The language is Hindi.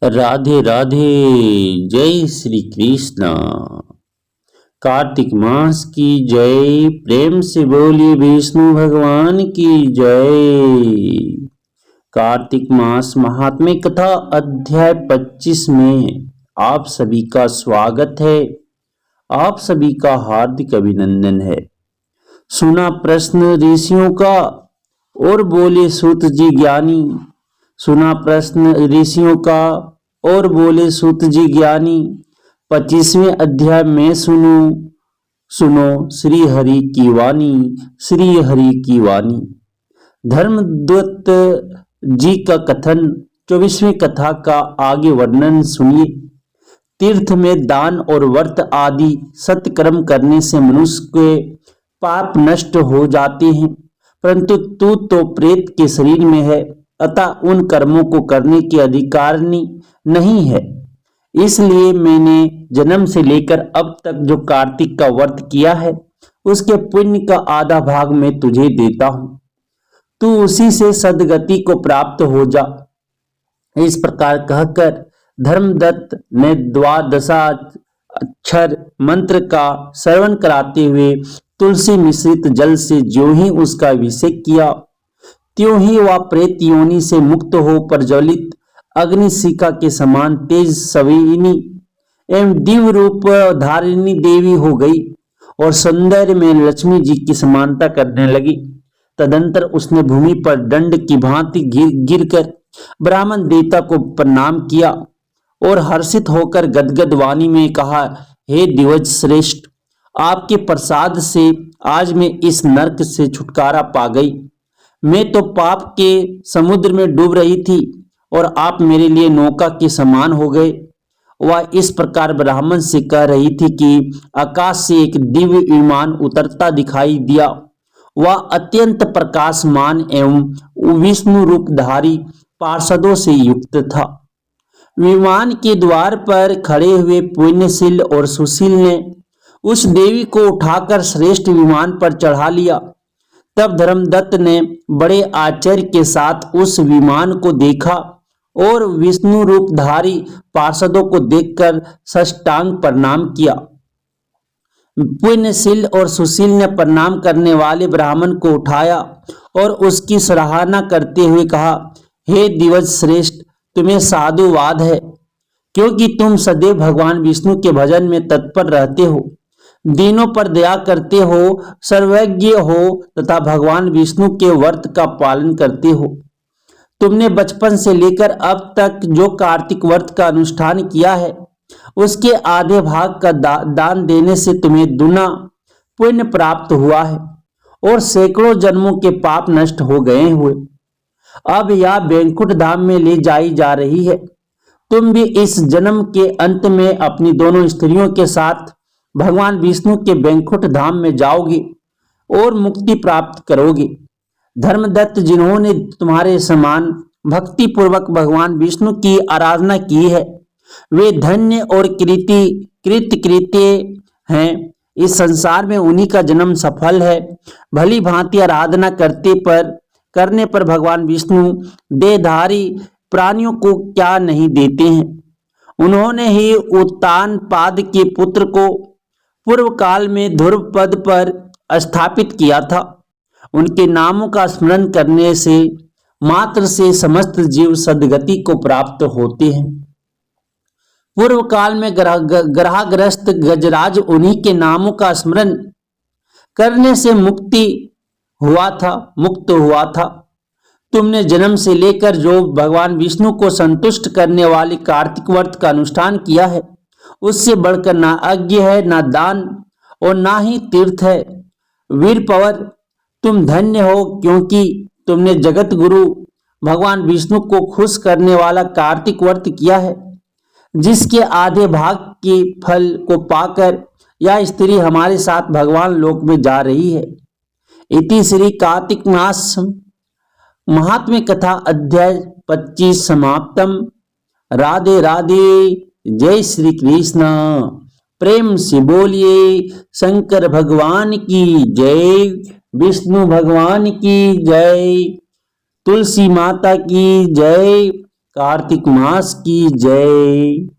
राधे राधे। जय श्री कृष्ण। कार्तिक मास की जय। प्रेम से बोलिए विष्णु भगवान की जय। कार्तिक मास महात्म्य कथा अध्याय 25 में आप सभी का स्वागत है। आप सभी का हार्दिक अभिनंदन है। सुना प्रश्न ऋषियों का और बोले सूत जी ज्ञानी। सुना प्रश्न ऋषियों का और बोले सूत जी ज्ञानी। 25वें अध्याय में सुनो श्री हरि की वाणी। श्री हरि की वाणी। धर्मदत्त जी का कथन। 24वीं कथा का आगे वर्णन सुनिए। तीर्थ में दान और व्रत आदि सत्कर्म करने से मनुष्य के पाप नष्ट हो जाते हैं, परंतु तू तो प्रेत के शरीर में है, अतः उन कर्मों को करने की अधिकारिणी नहीं है। इसलिए मैंने जन्म से लेकर अब तक जो कार्तिक का व्रत किया है, उसके पुण्य का आधा भाग मैं तुझे देता हूं। तू उसी से सद्गति को प्राप्त हो जा। इस प्रकार कहकर धर्मदत्त ने द्वादशाक्षर मंत्र का श्रवण कराते हुए तुलसी मिश्रित जल से ज्यों ही उसका अभिषेक किया, त्यों ही वह प्रेत योनि से मुक्त हो प्रज्वलित अग्निशिखा के समान तेज सविनी एवं दिव्य रूप धारिणी देवी हो गई और सौंदर्य में लक्ष्मी जी की समानता करने लगी। तदंतर उसने भूमि पर दंड की भांति गिरकर ब्राह्मण देवता को प्रणाम किया और हर्षित होकर गदगद वाणी में कहा, हे दिवज श्रेष्ठ, आपके प्रसाद से आज मैं इस नरक से छुटकारा पा गई। मैं तो पाप के समुद्र में डूब रही थी और आप मेरे लिए नौका के समान हो गए। वह इस प्रकार ब्राह्मण से कह रही थी कि आकाश से एक दिव्य विमान उतरता दिखाई दिया। वह अत्यंत प्रकाशमान एवं विष्णु रूपधारी पार्षदों से युक्त था। विमान के द्वार पर खड़े हुए पुण्यशील और सुशील ने उस देवी को उठाकर श्रेष्ठ विमान पर चढ़ा लिया। तब धर्मदत्त ने बड़े आश्चर्य के साथ उस विमान को देखा और विष्णु रूपधारी पार्षदों को देखकर साष्टांग प्रणाम किया। पुण्यशील और सुशील ने प्रणाम करने वाले ब्राह्मण को उठाया और उसकी सराहना करते हुए कहा, हे दिवज श्रेष्ठ, तुम्हें साधुवाद है, क्योंकि तुम सदैव भगवान विष्णु के भजन में तत्पर रहते हो, दीनों पर दया करते हो, सर्वज्ञ हो तथा भगवान विष्णु के व्रत का पालन करते हो। तुमने बचपन से लेकर अब तक जो कार्तिक व्रत का अनुष्ठान किया है, उसके आधे भाग का दान देने से तुम्हें दुना पुण्य प्राप्त हुआ है और सैकड़ों जन्मों के पाप नष्ट हो गए हुए। अब यह बैंकुट धाम में ले जाई जा रही है। तुम भी इस जन्म के अंत में अपनी दोनों स्त्रियों के साथ भगवान विष्णु के बैंकुट धाम में जाओगे और मुक्ति प्राप्त करोगे। धर्मदत्त, जिन्होंने तुम्हारे समान भक्ति पूर्वक भगवान विष्णु की आराधना की है, वे धन्य और कृत्य हैं। इस संसार में उन्हीं का जन्म सफल है। भली भांति आराधना करने पर भगवान विष्णु देहधारी प्राणियों को क्या नहीं देते हैं। उन्होंने ही उत्तानपाद के पुत्र को पूर्व काल में ध्रुव पद पर स्थापित किया था। उनके नामों का स्मरण करने से मात्र से समस्त जीव सद्गति को प्राप्त होते हैं। पूर्व काल में ग्रहग्रस्त गजराज उन्हीं के नामों का स्मरण करने से मुक्त हुआ था। तुमने जन्म से लेकर जो भगवान विष्णु को संतुष्ट करने वाले कार्तिक व्रत का अनुष्ठान किया है, उससे बढ़कर ना यज्ञ है, ना दान और ना ही तीर्थ है। वीर पवर, तुम धन्य हो, क्योंकि तुमने जगत गुरु भगवान विष्णु को खुश करने वाला कार्तिक व्रत किया है, जिसके आधे भाग के फल को पाकर यह स्त्री हमारे साथ भगवान लोक में जा रही है। इति श्री कार्तिक मास महात्म्य कथा अध्याय 25 समाप्तम। राधे राधे। जय श्री कृष्ण। प्रेम से बोलिए शंकर भगवान की जय, विष्णु भगवान की जय, तुलसी माता की जय, कार्तिक मास की जय।